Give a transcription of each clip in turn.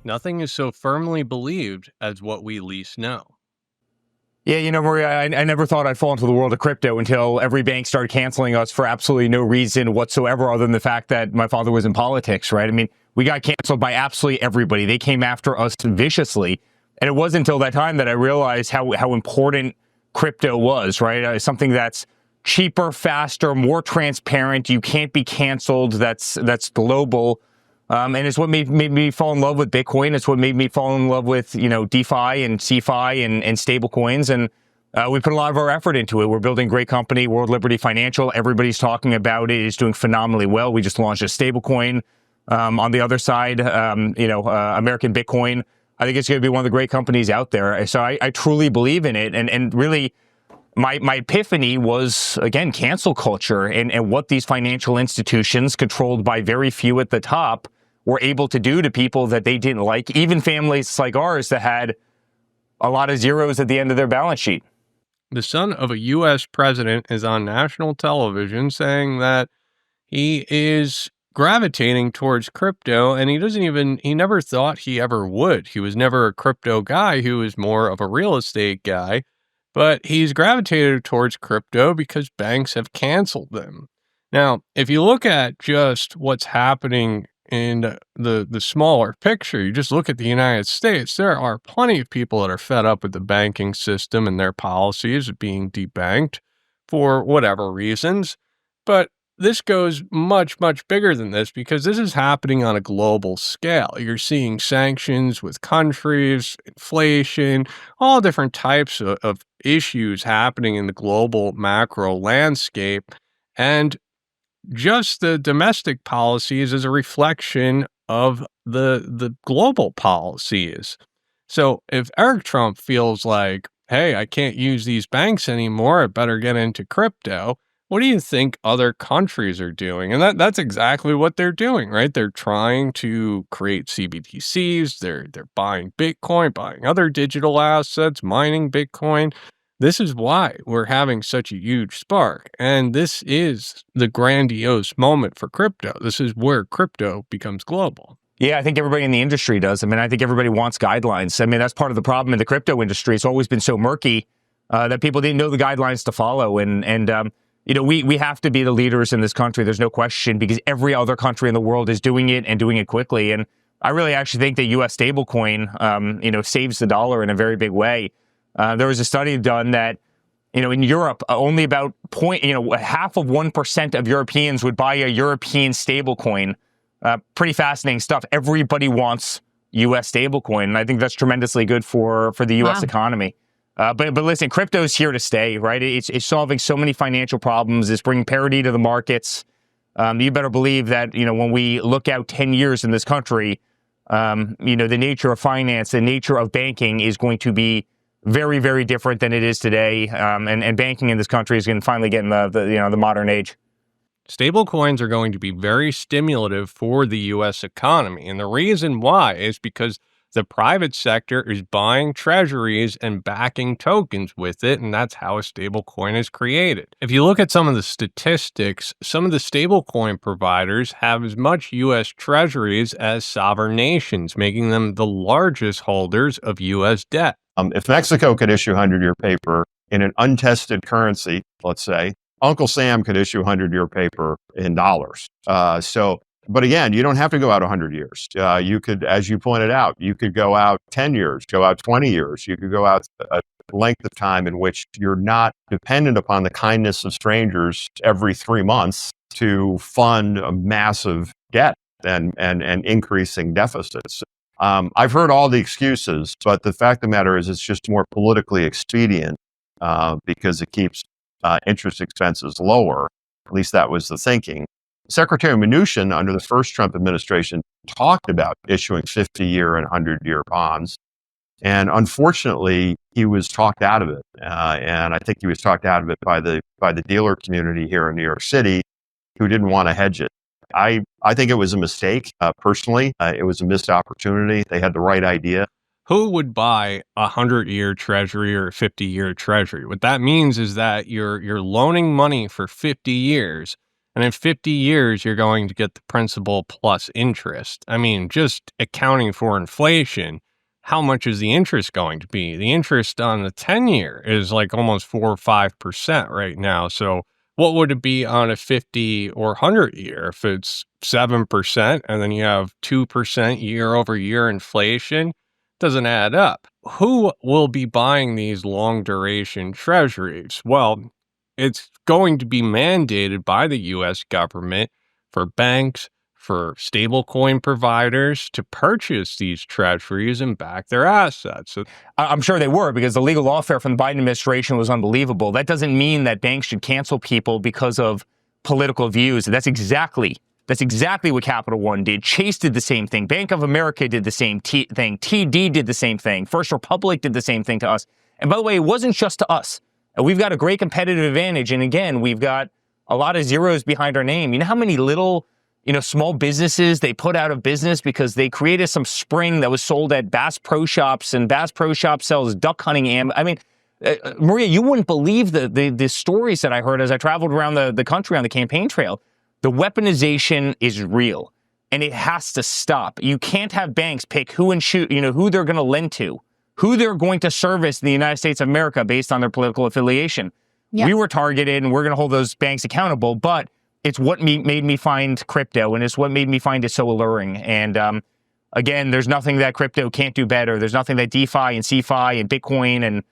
Nothing is so firmly believed as what we least know. Yeah, Maria, I never thought I'd fall into the world of crypto until every bank started canceling us for absolutely no reason whatsoever other than the fact that my father was in politics, right? I mean, we got canceled by absolutely everybody. They came after us viciously. And it wasn't until that time that I realized how important crypto was, right? Something that's cheaper, faster, more transparent. You can't be canceled. That's global. And it's what made me fall in love with Bitcoin. It's what made me fall in love with, DeFi and CeFi and stable coins. And we put a lot of our effort into it. We're building a great company, World Liberty Financial. Everybody's talking about it. It's doing phenomenally well. We just launched a stable coin. On the other side, American Bitcoin. I think it's going to be one of the great companies out there. So I truly believe in it. And really, my epiphany was, again, cancel culture and what these financial institutions controlled by very few at the top were able to do to people that they didn't like, even families like ours that had a lot of zeros at the end of their balance sheet. The son of a U.S. president is on national television saying that he is gravitating towards crypto, and he never thought he ever would. He was never a crypto guy. He was more of a real estate guy, but he's gravitated towards crypto because banks have canceled them. Now, if you look at just what's happening in the smaller picture, you just look at the United States, there are plenty of people that are fed up with the banking system and their policies being debanked for whatever reasons. But this goes much, much bigger than this because this is happening on a global scale. You're seeing sanctions with countries, inflation, all different types of issues happening in the global macro landscape. And just the domestic policies is a reflection of the global policies. So if Eric Trump feels like, hey, I can't use these banks anymore, I better get into crypto, what do you think other countries are doing? And that's exactly what they're doing, right? They're trying to create CBDCs, they're buying Bitcoin, buying other digital assets, mining Bitcoin. This is why we're having such a huge spark. And this is the grandiose moment for crypto. This is where crypto becomes global. Yeah, I think everybody in the industry does. I mean, I think everybody wants guidelines. I mean, that's part of the problem in the crypto industry. It's always been so murky that people didn't know the guidelines to follow. And we have to be the leaders in this country. There's no question, because every other country in the world is doing it and doing it quickly. And I really actually think the U.S. stablecoin, saves the dollar in a very big way. There was a study done that, in Europe, only about 1% of Europeans would buy a European stablecoin. Pretty fascinating stuff. Everybody wants U.S. stablecoin, and I think that's tremendously good for the U.S. economy. But listen, crypto's here to stay, right? It's solving so many financial problems. It's bringing parity to the markets. You better believe that, when we look out 10 years in this country, the nature of finance, the nature of banking is going to be very, very different than it is today. And banking in this country is going to finally get in the modern age. Stablecoins are going to be very stimulative for the U.S. economy. And the reason why is because the private sector is buying treasuries and backing tokens with it, and that's how a stablecoin is created. If you look at some of the statistics, some of the stablecoin providers have as much U.S. treasuries as sovereign nations, making them the largest holders of U.S. debt. If Mexico could issue 100-year paper in an untested currency, let's say, Uncle Sam could issue 100-year paper in dollars. But again, you don't have to go out 100 years. You could, as you pointed out, you could go out 10 years, go out 20 years. You could go out a length of time in which you're not dependent upon the kindness of strangers every 3 months to fund a massive debt and increasing deficits. I've heard all the excuses, but the fact of the matter is it's just more politically expedient because it keeps interest expenses lower. At least that was the thinking. Secretary Mnuchin, under the first Trump administration, talked about issuing 50-year and 100-year bonds. And unfortunately, he was talked out of it. And I think he was talked out of it by the dealer community here in New York City, who didn't want to hedge it. I think it was a mistake. Personally, it was a missed opportunity. They had the right idea. Who would buy a 100-year treasury or a 50-year treasury? What that means is that you're loaning money for 50 years, And in 50 years, you're going to get the principal plus interest. I mean, just accounting for inflation, how much is the interest going to be? The interest on the 10-year is like almost 4 or 5% right now. So what would it be on a 50 or 100-year if it's 7% and then you have 2% year over year inflation? Doesn't add up. Who will be buying these long duration treasuries? Well, it's going to be mandated by the US government for banks, for stablecoin providers to purchase these treasuries and back their assets. So I'm sure they were, because the legal lawfare from the Biden administration was unbelievable. That doesn't mean that banks should cancel people because of political views. That's exactly what Capital One did. Chase did the same thing. Bank of America did the same thing. TD did the same thing. First Republic did the same thing to us. And by the way, it wasn't just to us. We've got a great competitive advantage. And again, we've got a lot of zeros behind our name. You know how many little, small businesses they put out of business because they created some spring that was sold at Bass Pro Shops, and Bass Pro Shop sells duck hunting ammo. I mean, Maria, you wouldn't believe the stories that I heard as I traveled around the country on the campaign trail. The weaponization is real, and it has to stop. You can't have banks pick who they're going to lend to, who they're going to service in the United States of America based on their political affiliation. Yep. We were targeted, and we're going to hold those banks accountable, but it's what made me find crypto, and it's what made me find it so alluring. And again, there's nothing that crypto can't do better. There's nothing that DeFi and CeFi and Bitcoin and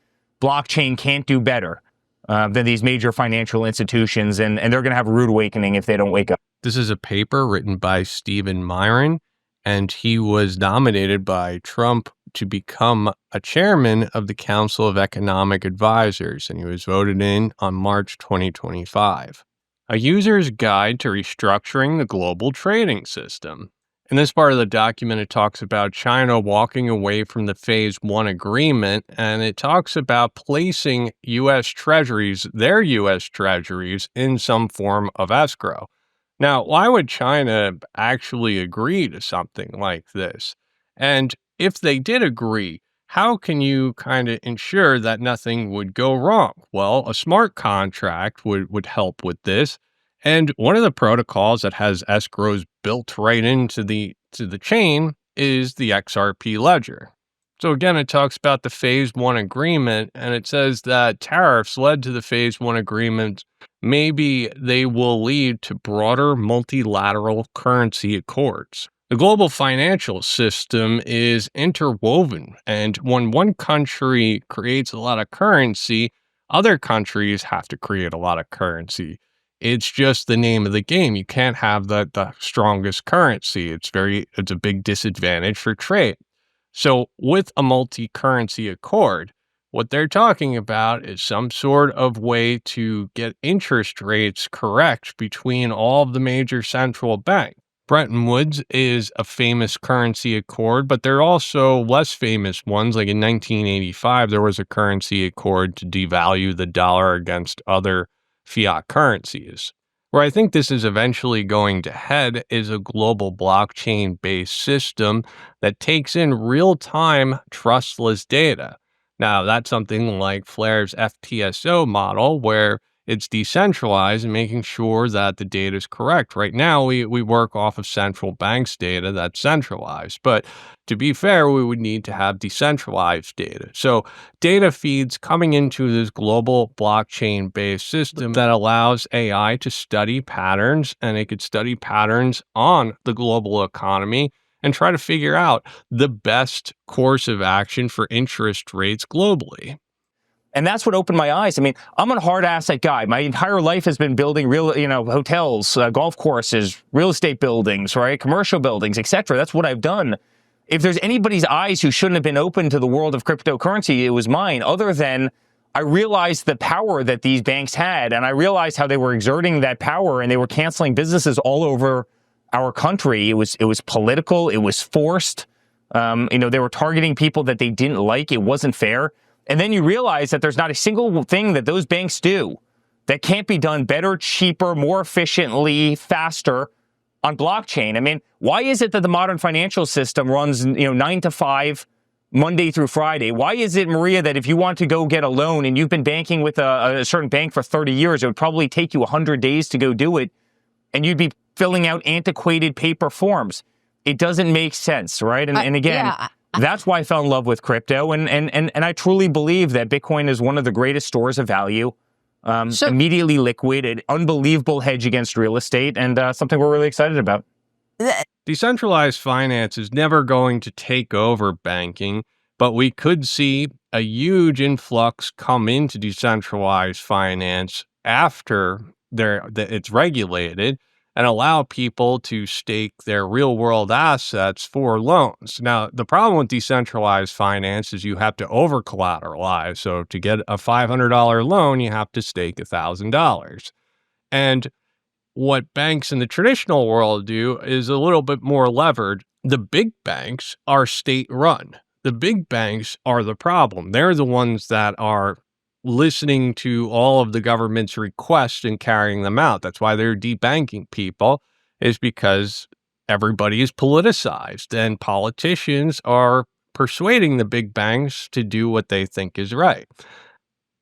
blockchain can't do better than these major financial institutions, and they're going to have a rude awakening if they don't wake up. This is a paper written by Stephen Myron, and he was nominated by Trump to become a chairman of the Council of Economic Advisors, and he was voted in on March 2025. A user's guide to restructuring the global trading system. In this part of the document, it talks about China walking away from the Phase 1 agreement, and it talks about placing U.S. Treasuries, their U.S. Treasuries, in some form of escrow. Now, why would China actually agree to something like this? And if they did agree, how can you kind of ensure that nothing would go wrong? Well, a smart contract would help with this. And one of the protocols that has escrows built right into the chain is the XRP Ledger. So again, it talks about the Phase 1 agreement, and it says that tariffs led to the Phase 1 agreement. Maybe they will lead to broader multilateral currency accords. The global financial system is interwoven, and when one country creates a lot of currency, other countries have to create a lot of currency. It's just the name of the game. You can't have the strongest currency. It's a big disadvantage for trade. So with a multi-currency accord, what they're talking about is some sort of way to get interest rates correct between all of the major central banks. Bretton Woods is a famous currency accord, but there are also less famous ones. Like in 1985, there was a currency accord to devalue the dollar against other fiat currencies. Where I think this is eventually going to head is a global blockchain-based system that takes in real-time trustless data. Now, that's something like Flare's FTSO model, where it's decentralized and making sure that the data is correct. Right now, we work off of central banks' data that's centralized. But to be fair, we would need to have decentralized data. So data feeds coming into this global blockchain-based system that allows AI to study patterns, and it could study patterns on the global economy and try to figure out the best course of action for interest rates globally. And that's what opened my eyes. I mean, I'm a hard asset guy. My entire life has been building real, hotels, golf courses, real estate buildings, right? Commercial buildings, etc. That's what I've done. If there's anybody's eyes who shouldn't have been open to the world of cryptocurrency, it was mine, other than I realized the power that these banks had, and I realized how they were exerting that power, and they were canceling businesses all over our country. It was political. It was forced. They were targeting people that they didn't like. It wasn't fair. And then you realize that there's not a single thing that those banks do that can't be done better, cheaper, more efficiently, faster on blockchain. I mean, why is it that the modern financial system runs, 9 to 5, Monday through Friday? Why is it, Maria, that if you want to go get a loan and you've been banking with a certain bank for 30 years, it would probably take you 100 days to go do it? and you'd be filling out antiquated paper forms. It doesn't make sense, right? And again, that's why I fell in love with crypto. And I truly believe that Bitcoin is one of the greatest stores of value, immediately liquid, an unbelievable hedge against real estate, and something we're really excited about. Decentralized finance is never going to take over banking, but we could see a huge influx come into decentralized finance after it's regulated and allow people to stake their real world assets for loans. Now, the problem with decentralized finance is you have to over collateralize. So to get a $500 loan, you have to stake $1,000. And what banks in the traditional world do is a little bit more levered. The big banks are state run. The big banks are the problem. They're the ones that are listening to all of the government's requests and carrying them out. That's why they're debanking people, is because everybody is politicized and politicians are persuading the big banks to do what they think is right.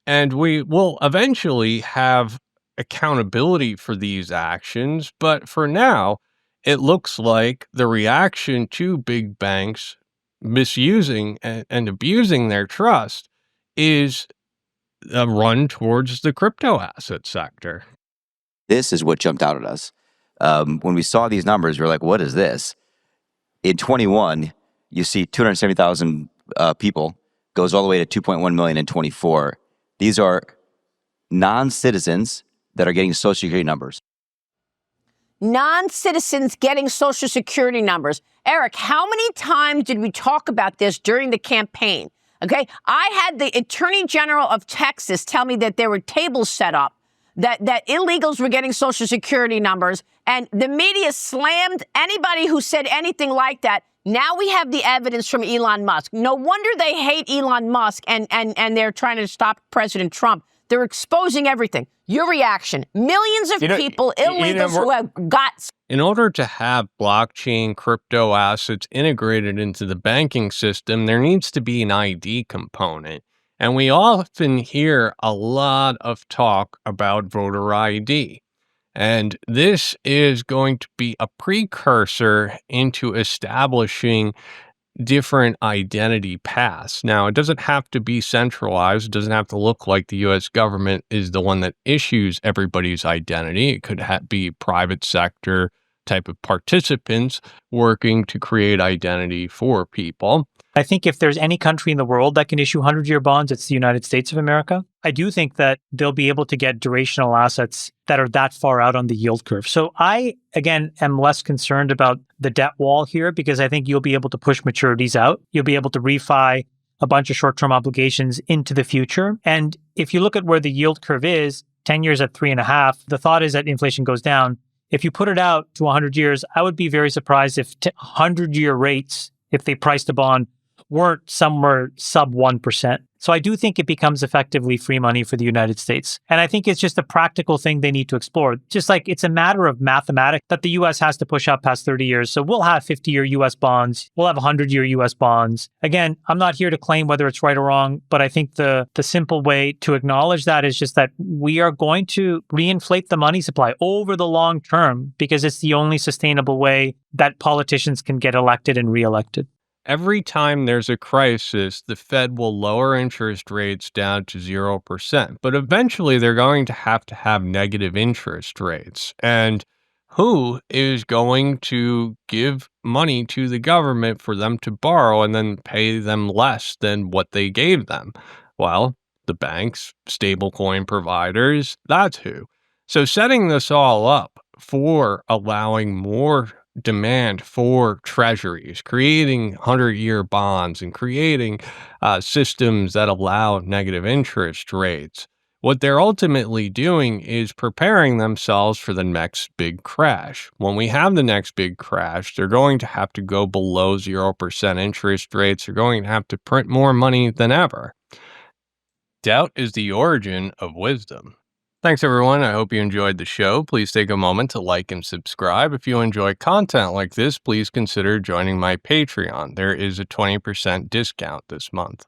And we will eventually have accountability for these actions, but for now, it looks like the reaction to big banks misusing and abusing their trust is a run towards the crypto asset sector. This is what jumped out at us. When we saw these numbers, we were like, what is this? In 21, you see 270,000 people, goes all the way to 2.1 million in 24. These are non-citizens that are getting Social Security numbers. Non-citizens getting Social Security numbers. Eric, how many times did we talk about this during the campaign? Okay, I had the Attorney General of Texas tell me that there were tables set up, that illegals were getting Social Security numbers, and the media slammed anybody who said anything like that. Now we have the evidence from Elon Musk. No wonder they hate Elon Musk and they're trying to stop President Trump. They're exposing everything. Your reaction. Millions of people, illegals who have got... In order to have blockchain crypto assets integrated into the banking system, there needs to be an ID component. And we often hear a lot of talk about voter ID. And this is going to be a precursor into establishing different identity paths. Now, it doesn't have to be centralized. It doesn't have to look like the U.S. government is the one that issues everybody's identity. It could be private sector type of participants working to create identity for people. I think if there's any country in the world that can issue 100-year bonds, it's the United States of America. I do think that they'll be able to get durational assets that are that far out on the yield curve. So I, again, am less concerned about the debt wall here because I think you'll be able to push maturities out. You'll be able to refi a bunch of short-term obligations into the future. And if you look at where the yield curve is, 10 years at 3.5, the thought is that inflation goes down. If you put it out to 100 years, I would be very surprised if 100-year rates, if they priced a bond, weren't somewhere sub 1%. So I do think it becomes effectively free money for the United States. And I think it's just a practical thing they need to explore. Just like it's a matter of mathematics that the US has to push out past 30 years. So we'll have 50-year US bonds. We'll have 100-year US bonds. Again, I'm not here to claim whether it's right or wrong, but I think the simple way to acknowledge that is just that we are going to reinflate the money supply over the long term because it's the only sustainable way that politicians can get elected and reelected. Every time there's a crisis, the Fed will lower interest rates down to 0%. But eventually, they're going to have negative interest rates. And who is going to give money to the government for them to borrow and then pay them less than what they gave them? Well, the banks, stablecoin providers, that's who. So setting this all up for allowing more demand for treasuries, creating 100-year bonds and creating systems that allow negative interest rates. What they're ultimately doing is preparing themselves for the next big crash. When we have the next big crash, they're going to have to go below 0% interest rates. They're going to have to print more money than ever. Doubt is the origin of wisdom. Thanks, everyone. I hope you enjoyed the show. Please take a moment to like and subscribe. If you enjoy content like this, please consider joining my Patreon. There is a 20% discount this month.